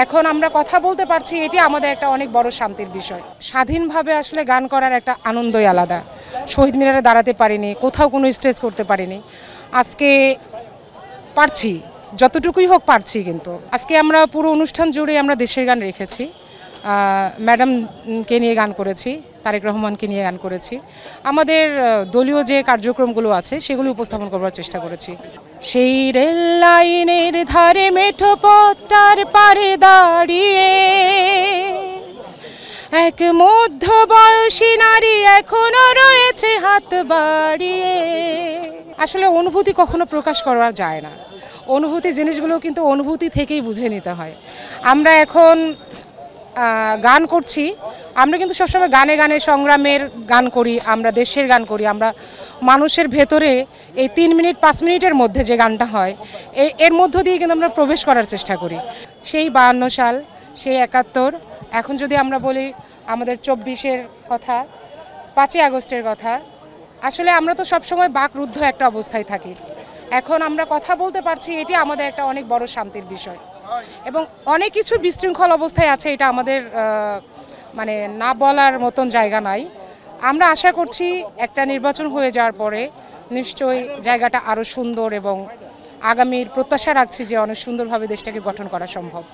এখন আমরা কথা বলতে পারছি, এটি আমাদের একটা অনেক বড় শান্তির বিষয়। স্বাধীনভাবে আসলে গান করার একটা আনন্দই আলাদা। শহীদ মিনারে দাঁড়াতে পারিনি, কোথাও কোনো স্টেজ করতে পারিনি, আজকে পারছি, যতটুকুই হোক পারছি। কিন্তু আজকে আমরা পুরো অনুষ্ঠান জুড়ে আমরা দেশের গান রেখেছি। ম্যাডামকে নিয়ে গান করেছি, তারেক রহমানকে নিয়ে গান করেছি, আমাদের দলীয় যে কার্যক্রমগুলো আছে সেগুলো উপস্থাপন করবার চেষ্টা করেছি। সেই রেল লাইনের ধারে মেঠো পথটার পারে দাঁড়িয়ে এক মধ্যবয়সী নারী এখনো রয়েছে হাত বাড়িয়ে। আসলে অনুভূতি কখনো প্রকাশ করা যায় না, অনুভূতি জিনিসগুলো কিন্তু অনুভূতি থেকেই বুঝে নিতে হয়। আমরা এখন গান করছি, আমরা কিন্তু সবসময় গানে গানে সংগ্রামের গান করি, আমরা দেশের গান করি, আমরা মানুষের ভেতরে এই 3 মিনিট 5 মিনিটের মধ্যে যে গানটা হয় এর মধ্য দিয়ে কিন্তু আমরা প্রবেশ করার চেষ্টা করি। সেই 52 সাল, সেই 71, এখন যদি আমরা বলি আমাদের 24-এর কথা, 5ই আগস্টের কথা, আসলে আমরা তো সবসময় বাকরুদ্ধ একটা অবস্থায় থাকি। এখন আমরা কথা বলতে পারছি, এটি আমাদের একটা অনেক বড় শান্তির বিষয়। এবং অনেক কিছু বিশৃঙ্খল অবস্থায় আছে, এটা আমাদের মানে না বলার মতন জায়গা নাই। আমরা আশা করছি একটা নির্বাচন হয়ে যাওয়ার পরে নিশ্চয়ই জায়গাটা আরও সুন্দর, এবং আগামীর প্রত্যাশা রাখছি যে অনেক সুন্দরভাবে দেশটাকে গঠন করা সম্ভব।